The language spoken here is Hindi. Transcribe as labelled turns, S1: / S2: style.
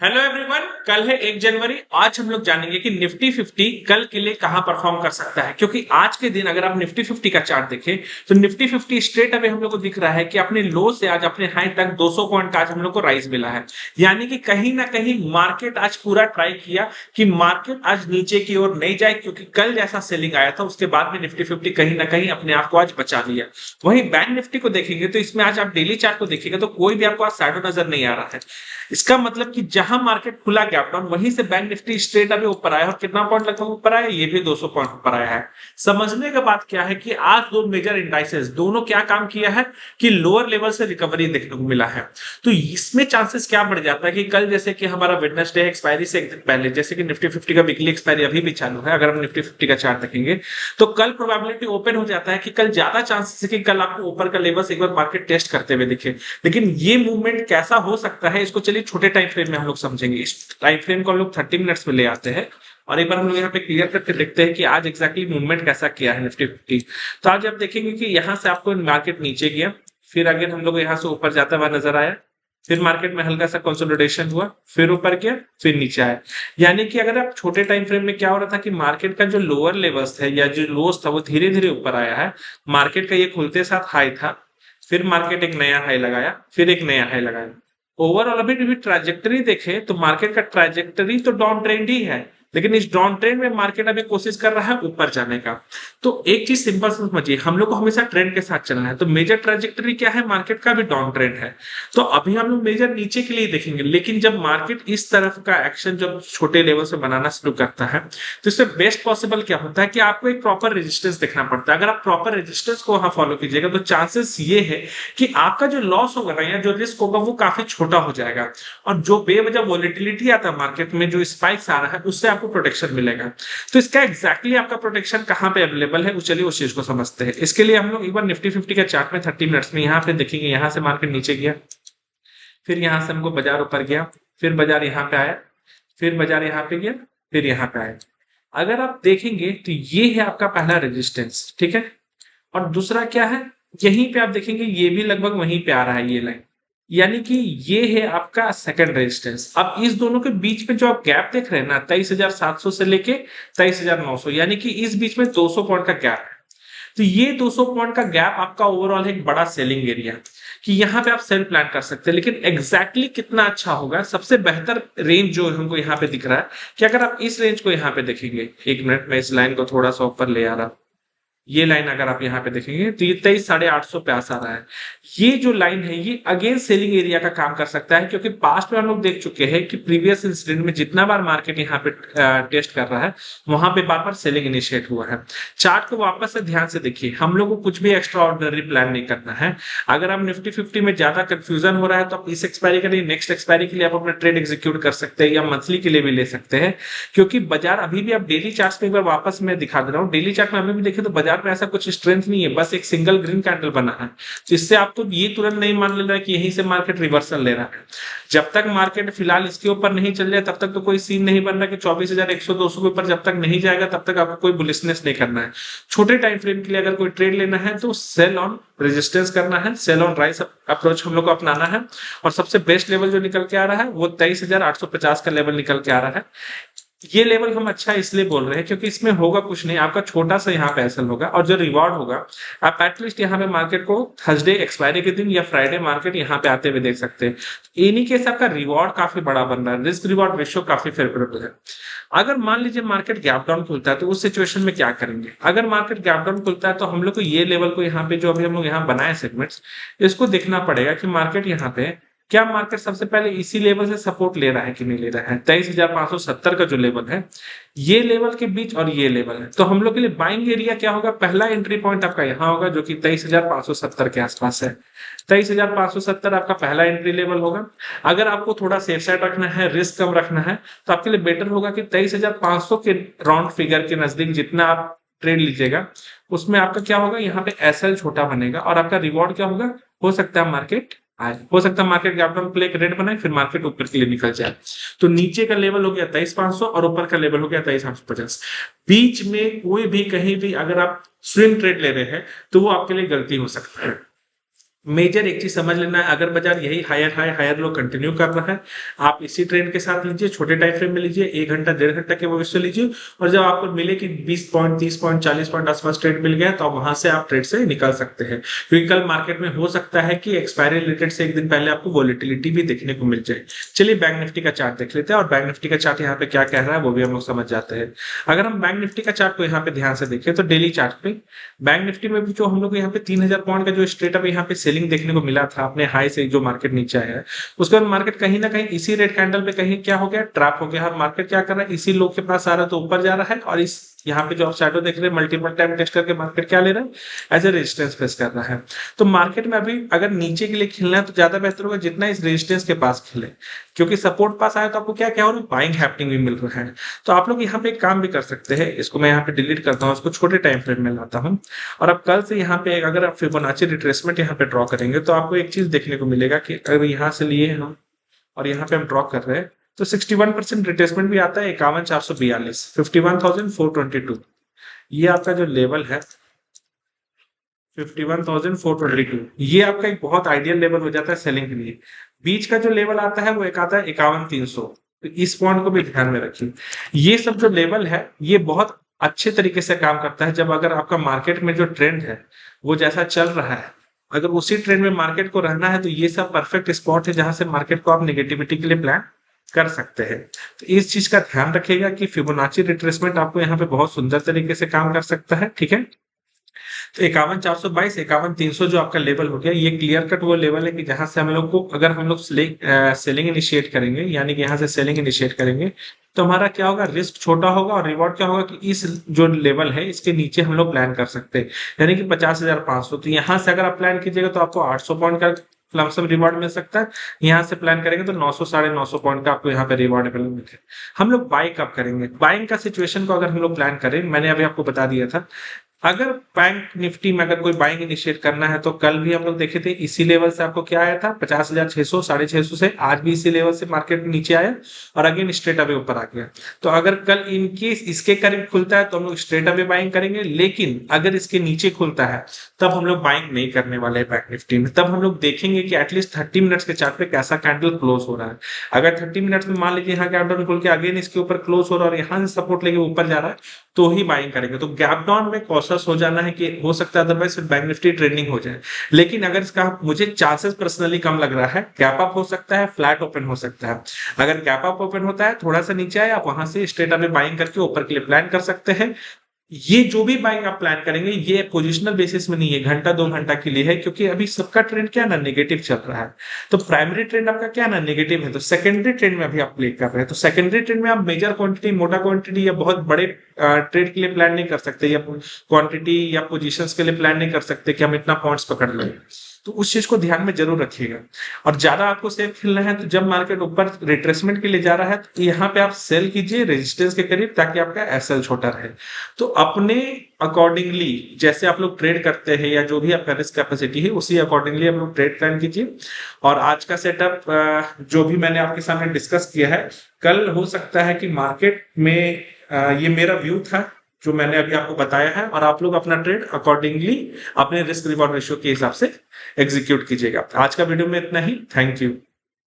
S1: Hello everyone. कल है 1 जनवरी। आज हम लोग जानेंगे कि निफ्टी 50 कल के लिए कहां परफॉर्म कर सकता है, क्योंकि आज के दिन अगर आप निफ्टी 50 का चार्ट देखें तो निफ्टी 50 स्ट्रेट अवे हम लोग को दिख रहा है कि अपने लो से आज अपने हाई तक 200 पॉइंट का आज हम लोग को राइज मिला है। यानी कि कहीं ना कहीं मार्केट आज पूरा ट्राई किया कि मार्केट आज नीचे की ओर नहीं जाए, क्योंकि कल जैसा सेलिंग आया था उसके बाद में निफ्टी 50 कहीं ना कहीं अपने आप को आज बचा लिया। वहीं बैंक निफ्टी को देखेंगे तो इसमें आज आप डेली चार्ट को देखिएगा तो कोई भी आपको आज शैडो नजर नहीं आ रहा है। इसका मतलब कि जहां मार्केट खुला गैप डाउन वहीं से बैंक निफ्टी स्ट्रेट अभी ऊपर आया, और कितना पॉइंट लगभग ऊपर आया, ये भी 200 पॉइंट ऊपर आया है। समझने का बात क्या है कि आज दो मेजर इंडाइसेस दोनों क्या काम किया है कि लोअर लेवल से रिकवरी देखने को मिला है। तो इसमें चांसेस क्या बढ़ जाता है कि कल जैसे कि हमारा वेडनेसडे एक्सपायरी से एक दिन पहले, जैसे कि निफ्टी 50 का वीकली एक्सपायरी अभी भी चालू है, अगर हम निफ्टी 50 का चार्ट देखेंगे तो कल प्रोबेबिलिटी ओपन हो जाता है कि कल ज्यादा चांसेस है कि कल आपको ऊपर का लेवल एक बार मार्केट टेस्ट करते हुए दिखे। लेकिन ये मूवमेंट कैसा हो सकता है इसको चलिए छोटे टाइम फ्रेम में हम लोग समझेंगे। इस टाइम फ्रेम को हम लोग 30 मिनट्स में ले आते हैं और एक बार हम लोग यहाँ पे क्लियर करके देखते हैं कि आज एग्जैक्टली मूवमेंट कैसा किया है निफ्टी 50। तो आज आप देखेंगे कि यहाँ से आपको मार्केट नीचे गया, फिर अगेन हम लोग यहाँ से ऊपर जाता हुआ नजर आया, फिर मार्केट में हल्का सा कंसोलिडेशन हुआ, फिर ऊपर गया, फिर नीचे आया। यानी कि अगर आप छोटे टाइम फ्रेम में क्या हो रहा था कि मार्केट का जो लोअर लेवल्स है या जो लोस था वो धीरे धीरे ऊपर आया है। मार्केट का ये खुलते साथ हाई था, फिर मार्केट एक नया हाई लगाया, फिर एक नया हाई लगाया। ओवरऑल अभी भी ट्राजेक्टरी देखे तो मार्केट का ट्राजेक्टरी तो डाउन ट्रेंड ही है, लेकिन इस डाउन ट्रेंड में मार्केट अभी कोशिश कर रहा है ऊपर जाने का। तो एक चीज सिंपल समझिए, हम लोग को हमेशा ट्रेंड के साथ चलना है। तो मेजर ट्राजेक्टरी क्या है, मार्केट का भी डाउन ट्रेंड है। तो अभी हम लोग मेजर नीचे के लिए देखेंगे, लेकिन जब मार्केट इस तरफ का एक्शन जब छोटे लेवल से बनाना शुरू करता है तो इससे बेस्ट पॉसिबल क्या होता है कि आपको एक प्रॉपर रेजिस्टेंस देखना पड़ता है। अगर आप प्रॉपर रेजिस्टेंस को वहां फॉलो कीजिएगा तो चांसेस ये है कि आपका जो लॉस होगा ना या जो रिस्क होगा वो काफी छोटा हो जाएगा, और जो बेवजह वॉलेटिलिटी आता है मार्केट में, जो स्पाइक्स आ रहा है, उससे आपको प्रोटेक्शन मिलेगा। तो इसका एग्जैक्टली आपका प्रोटेक्शन कहां पे अवेलेबल है, चलिए उस चीज को समझते हैं। इसके लिए हम लोग एक बार निफ्टी 50 का चार्ट में 30 मिनट्स में यहाँ पे देखेंगे, यहाँ से मार्केट नीचे गया, फिर यहाँ से हमको बाजार ऊपर गया, फिर बाजार यहाँ पे आया, फिर बाजार यहाँ पे गया, फिर यहाँ पे आया। अगर आप देखेंगे तो ये है आपका पहला रेजिस्टेंस, ठीक है। और दूसरा क्या है, यहीं पे आप देखेंगे ये भी लगभग वहीं पे आ रहा है ये लाइन, यानी कि ये है आपका सेकंड रेजिस्टेंस। अब इस दोनों के बीच में जो आप गैप देख रहे हैं ना, 23,700 से लेके 23,900, यानी कि इस बीच में 200 पॉइंट का गैप है। तो ये 200 पॉइंट का गैप आपका ओवरऑल एक बड़ा सेलिंग एरिया कि यहाँ पे आप सेल प्लान कर सकते हैं। लेकिन एग्जैक्टली कितना अच्छा होगा, सबसे बेहतर रेंज जो हमको यहाँ पे दिख रहा है कि अगर आप इस रेंज को यहाँ पे देखेंगे, 1 मिनट में इस लाइन को थोड़ा सा ऊपर ले आ रहा, ये लाइन अगर आप यहाँ पे देखेंगे तो ये 23,850 पे आ रहा है। ये जो लाइन है ये अगेन सेलिंग एरिया का काम कर सकता है, क्योंकि पास्ट में हम लोग देख चुके हैं कि प्रीवियस इंसिडेंट में जितना बार मार्केट यहाँ पे टेस्ट कर रहा है वहां पे बार बार सेलिंग इनिशिएट हुआ है। चार्ट को वापस से ध्यान से देखिए, हम लोग को कुछ भी एक्स्ट्रा ऑर्डिनरी प्लान नहीं करना है। अगर आप निफ्टी 50 में ज्यादा कंफ्यूजन हो रहा है तो आप इस एक्सपायरी के लिए नेक्स्ट एक्सपायरी के लिए आप अपना ट्रेड एग्जीक्यूट कर सकते हैं, या मंथली के लिए भी ले सकते हैं। क्योंकि बाजार अभी भी, आप डेली चार्ट में एक बार वापस मैं दिखा दे रहा हूँ, डेली चार्ट में अभी भी देखें तो बाजार में ऐसा कुछ स्ट्रेंथ नहीं है, बस एक सिंगल ग्रीन कैंडल बना है। तो इससे आपको ये तुरंत नहीं मान लेना है कि यहीं से मार्केट रिवर्सल ले रहा है। जब तक मार्केट फिलहाल इसके ऊपर नहीं चल जाए तब तक तो कोई सीन नहीं बन रहा कि 24,100 200 के ऊपर जब तक नहीं जाएगा तब तक आपको कोई बुलिशनेस नहीं करना है। छोटे टाइम फ्रेम के लिए अगर कोई ट्रेड लेना है तो सेल ऑन रेजिस्टेंस करना है, सेल ऑन राइज अप्रोच हम लोग को अपनाना है। और सबसे बेस्ट लेवल जो निकल के आ रहा है वो 23,850 का लेवल निकल के आ रहा है। ये लेवल हम अच्छा इसलिए बोल रहे हैं क्योंकि इसमें होगा कुछ नहीं, आपका छोटा सा यहाँ पे एसएल होगा, और जो रिवॉर्ड होगा आप एटलीस्ट यहाँ पे मार्केट को थर्सडे एक्सपायरी के दिन या फ्राइडे मार्केट यहाँ पे आते हुए देख सकते हैं। एनी केस आपका रिवॉर्ड काफी बड़ा बन रहा है, रिस्क रिवॉर्ड रेशियो काफी फेवरेबल है। अगर मान लीजिए मार्केट गैप डाउन खुलता है तो उस सिचुएशन में क्या करेंगे। अगर मार्केट गैप डाउन खुलता है तो हम लोग को ये लेवल को यहाँ पे जो अभी हम लोग यहाँ बनाए सेगमेंट्स, इसको देखना पड़ेगा कि मार्केट यहाँ पे क्या मार्केट सबसे पहले इसी लेवल से सपोर्ट ले रहा है कि नहीं ले रहा है। 23,570 का जो लेवल है, ये लेवल के बीच और ये लेवल है, तो हम लोग के लिए बाइंग एरिया क्या होगा, पहला एंट्री पॉइंट आपका यहाँ होगा जो कि 23,570 के आसपास है। 23,570 आपका पहला एंट्री लेवल होगा। अगर आपको थोड़ा सेफ साइड रखना है, रिस्क कम रखना है, तो आपके लिए बेटर होगा कि 23,500 के राउंड फिगर के नजदीक जितना आप ट्रेड लीजिएगा उसमें आपका क्या होगा, यहाँ पे एसएल छोटा बनेगा और आपका रिवॉर्ड क्या होगा, हो सकता है मार्केट आए, हो सकता है market gap down play rate बनाए फिर मार्केट ऊपर के लिए निकल जाए। तो नीचे का लेवल हो गया 23,500 और ऊपर का लेवल हो गया 23,850। बीच में कोई भी कहीं भी अगर आप स्विंग ट्रेड ले रहे हैं तो वो आपके लिए गलती हो सकता है। मेजर एक चीज समझ लेना है, अगर बाजार यही higher high higher low continue कर रहा है, आप इसी ट्रेंड के साथ लीजिए, छोटे टाइम फ्रेम में लीजिए, 1 घंटा 1.5 घंटा के भविष्य लीजिए, और जब आपको मिले कि 20 पॉइंट 30 पॉइंट 40 पॉइंट आसपास ट्रेड मिल गया, तो वहां से आप ट्रेड से निकल सकते हैं। क्योंकि कल मार्केट में हो सकता है कि एक्सपायरी रिलेटेड से एक दिन पहले आपको वॉलिटिलिटी भी देखने को मिल जाए। चलिए बैंक निफ्टी का चार्ट देख लेते हैं, और बैंक निफ्टी का चार्ट यहाँ पे क्या कह रहा है वो भी हम लोग समझ जाते हैं। अगर हम बैंक निफ्टी का चार्ट को यहाँ पे ध्यान से देखें तो डेली चार्ट पे बैंक निफ्टी में भी जो हम लोग यहाँ पे 3000 पॉइंट का जो स्ट्रेट अप यहाँ पे सेलिंग देखने को मिला था अपने हाई से, जो मार्केट नीचे आया है, उसके बाद मार्केट कहीं ना कहीं इसी रेड कैंडल पे कहीं क्या हो गया, ट्रैप हो गया। मार्केट क्या कर रहा है, इसी लो के पास आ रहा है तो ऊपर जा रहा है, और इस यहाँ पे जो आप शैडो देख रहे हैं मल्टीपल टाइम टेस्ट करके मार्केट क्या ले रहा है, एज ए रेजिस्टेंस फेस कर रहा है। तो मार्केट में अभी अगर नीचे के लिए खेलना है तो ज्यादा बेहतर होगा जितना इस रेजिस्टेंस के पास खेले, क्योंकि सपोर्ट पास आया तो आपको क्या क्या हो रहा है, बाइंग हैपनिंग भी मिल रहा है। तो आप लोग यहाँ पे एक काम भी कर सकते हैं, इसको मैं यहाँ पे डिलीट करता हूँ, इसको छोटे टाइम फ्रेम में लाता हूँ, और अब कल से यहाँ पे अगर आप फिबोनाची रिट्रेसमेंट यहाँ पे ड्रॉ करेंगे तो आपको एक चीज देखने को मिलेगा कि अगर यहाँ से लिए हम और यहाँ पे हम ड्रॉ कर रहे हैं तो 61% रिट्रेसमेंट भी आता है, 51,442, 51,422, ये आपका जो लेवल है 51,422, ये आपका एक बहुत आइडियल लेवल हो जाता है सेलिंग के लिए। बीच का जो लेवल आता है वो एक आता है 51,300, तो इस पॉइंट को भी ध्यान में रखिए। ये सब जो लेवल है ये बहुत अच्छे तरीके से काम करता है जब अगर आपका मार्केट में जो ट्रेंड है वो जैसा चल रहा है, अगर उसी ट्रेंड में मार्केट को रहना है तो ये सब परफेक्ट स्पॉट है जहां से मार्केट को आप नेगेटिविटी के लिए प्लान कर सकते हैं। तो इस चीज का ध्यान रखिएगा कि फिबोनाची रिट्रेसमेंट आपको यहाँ पे बहुत सुंदर तरीके से काम कर सकता है, ठीक है। तो 51,422 51,300 जो आपका लेवल हो गया, ये क्लियर कट वो लेवल है कि जहां से हम लोग को अगर हम लोग सेलिंग इनिशिएट करेंगे, यानी कि यहाँ से सेलिंग इनिशिएट करेंगे तो हमारा क्या होगा, रिस्क छोटा होगा और रिवॉर्ड क्या होगा कि इस जो लेवल है इसके नीचे हम लोग प्लान कर सकते हैं, यानी कि 50,500। तो यहाँ से अगर आप प्लान कीजिएगा तो आपको 800 पॉइंट का लमसम रिवॉर्ड मिल सकता है। यहाँ से प्लान करेंगे तो 900 950 पॉइंट का आपको यहाँ पे रिवॉर्ड अवेलेबल है। हम लोग बाई कब करेंगे, बाइंग का सिचुएशन को अगर हम लोग प्लान करें, मैंने अभी आपको बता दिया था, अगर बैंक निफ्टी में अगर कोई बाइंग इनिशिएट करना है तो कल भी हम लोग देखे थे इसी लेवल से आपको क्या आया था 50,600 650 से, आज भी इसी लेवल से मार्केट नीचे आया और अगेन स्ट्रेट अवे ऊपर आ गया। तो अगर कल इनकेस इसके करीब खुलता है तो हम लोग स्ट्रेट अवे बाइंग करेंगे, लेकिन अगर इसके नीचे खुलता है तब हम लोग बाइंग नहीं करने वाले बैंक निफ्टी में। तब हम लोग देखेंगे कि एटलीस्ट 30 मिनट्स के चार्ट पे कैसा कैंडल क्लोज हो रहा है। अगर 30 मिनट्स में मान लीजिए यहाँ कैंडल खुल के अगेन इसके ऊपर क्लोज हो रहा है और यहाँ से सपोर्ट लेके ऊपर जा रहा है तो ही बाइंग करेंगे। तो गैप डाउन में कॉशियस हो जाना है कि हो सकता है अदरवाइज फिर बैंक निफ्टी ट्रेंडिंग हो जाए। लेकिन अगर इसका मुझे चांसेस पर्सनली कम लग रहा है, गैप अप हो सकता है, फ्लैट ओपन हो सकता है। अगर गैप अप ओपन होता है थोड़ा सा नीचे आए, आप वहां से स्ट्रेट अवे बाइंग करके ऊपर के लिए प्लान कर सकते हैं। ये जो भी बाइंग आप प्लान करेंगे ये पोजिशनल बेसिस में नहीं है, घंटा 2 घंटा के लिए है, क्योंकि अभी सबका ट्रेंड क्या ना नेगेटिव चल रहा है। तो प्राइमरी ट्रेंड आपका क्या ना नेगेटिव है, तो सेकेंडरी ट्रेंड में अभी आप प्ले कर रहे हैं। तो सेकेंडरी ट्रेंड में आप मेजर क्वांटिटी, मोटा क्वांटिटी या बहुत बड़े ट्रेड के लिए प्लान नहीं कर सकते, या क्वांटिटी या पोजिशन के लिए प्लान नहीं कर सकते कि हम इतना पॉइंट्स पकड़ लें। तो उस चीज को ध्यान में जरूर रखिएगा। और ज्यादा आपको सेफ खेलना है तो जब मार्केट ऊपर रिट्रेसमेंट के लिए जा रहा है तो यहाँ पे आप सेल कीजिए रेजिस्टेंस के करीब, ताकि आपका एसएल छोटा रहे। तो अपने अकॉर्डिंगली जैसे आप लोग ट्रेड करते हैं या जो भी आपका रिस्क कैपेसिटी है उसी अकॉर्डिंगली आप लोग ट्रेड प्लान कीजिए। और आज का सेटअप जो भी मैंने आपके सामने डिस्कस किया है, कल हो सकता है कि मार्केट में ये मेरा व्यू था जो मैंने अभी आपको बताया है, और आप लोग अपना ट्रेड अकॉर्डिंगली अपने रिस्क रिवॉर्ड रेशियो के हिसाब से एग्जीक्यूट कीजिएगा। आज का वीडियो में इतना ही, थैंक यू।